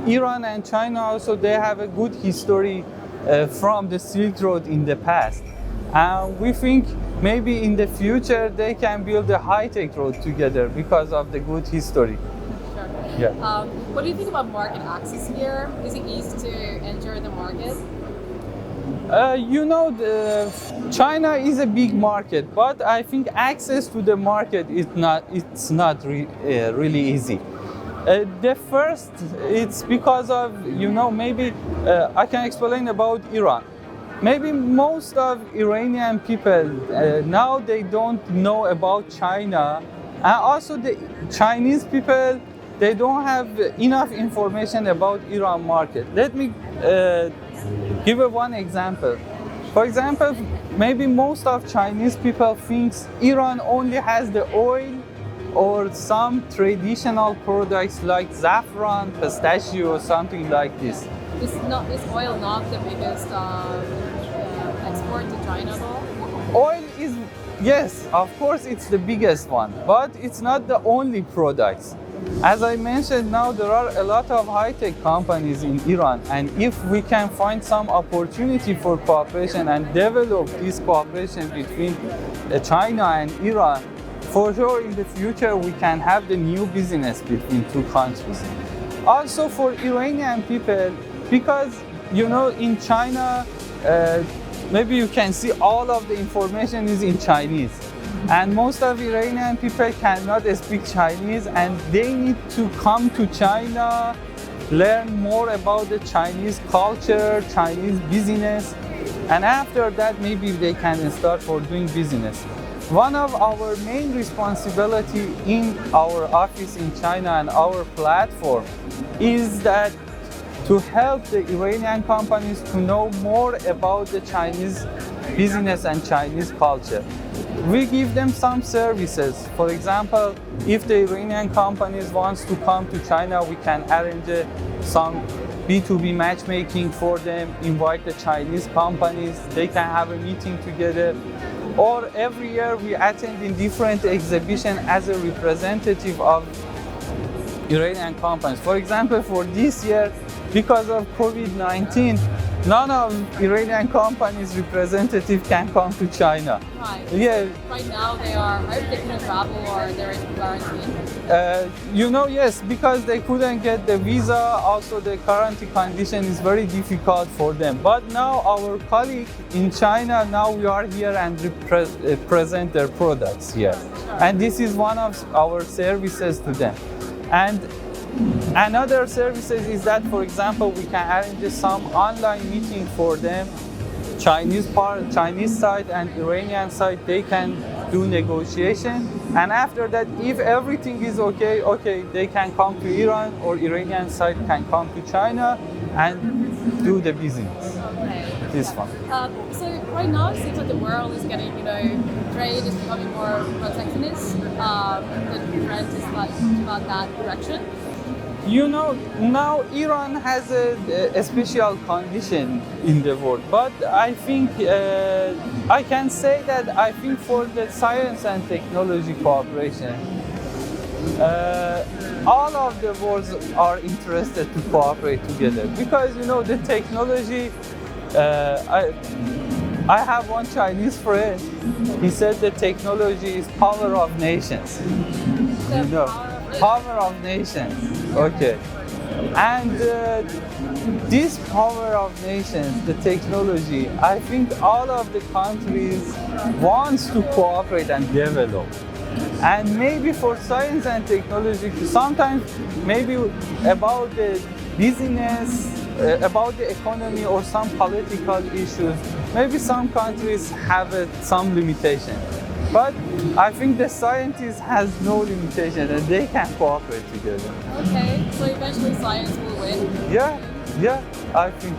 Iran and China also, they have a good history from the Silk Road in the past. We think maybe in the future they can build a high-tech road together because of the good history. Sure. Yeah. What do you think about market access here? Is it easy to enter the market? China is a big market, but I think access to the market it's not really easy. The first, it's because of, maybe I can explain about Iran. Maybe most of Iranian people now they don't know about China, and also the Chinese people, they don't have enough information about Iran market. Let me give one example. For example, maybe most of Chinese people thinks Iran only has the oil or some traditional products like saffron, pistachio, or something like this. Is oil not the biggest export to China though? Oil is, yes, of course it's the biggest one, but it's not the only products. As I mentioned, now there are a lot of high-tech companies in Iran, and if we can find some opportunity for cooperation and develop this cooperation between China and Iran, for sure in the future we can have the new business between two countries. Also for Iranian people, because in China, maybe you can see all of the information is in Chinese. And most of Iranian people cannot speak Chinese, and they need to come to China, learn more about the Chinese culture, Chinese business, and after that maybe they can start for doing business. One of our main responsibility in our office in China and our platform is that to help the Iranian companies to know more about the Chinese business and Chinese culture. We give them some services. For example, if the Iranian companies wants to come to China, we can arrange some B2B matchmaking for them, invite the Chinese companies, they can have a meeting together. Or every year we attend in different exhibitions as a representative of Iranian companies. For example, for this year, because of COVID-19, none of Iranian companies' representative can come to China. Right. Yeah. Right now are they going to travel or they're in quarantine? Yes, because they couldn't get the visa. Also, the quarantine condition is very difficult for them. But now our colleague in China, now we are here and present their products here. Sure. And this is one of our services to them. And another services is that, for example, we can arrange some online meeting for them. Chinese side and Iranian side, they can do negotiation. And after that, if everything is okay, they can come to Iran, or Iranian side can come to China and do the business. Okay. This one. So right now it seems like the world is getting, trade is becoming more protectionist. The trend is like about that direction. Now Iran has a special condition in the world, but I think I can say that I think for the science and technology cooperation, all of the worlds are interested to cooperate together because the technology. I have one Chinese friend. He said the technology is power of nations. Power of nations. Okay. And this power of nations, the technology, I think all of the countries wants to cooperate and develop. And maybe for science and technology, sometimes maybe about the business, about the economy or some political issues, maybe some countries have some limitation. But I think the scientists has no limitation and they can cooperate together. Okay, so eventually science will win. Yeah, I think.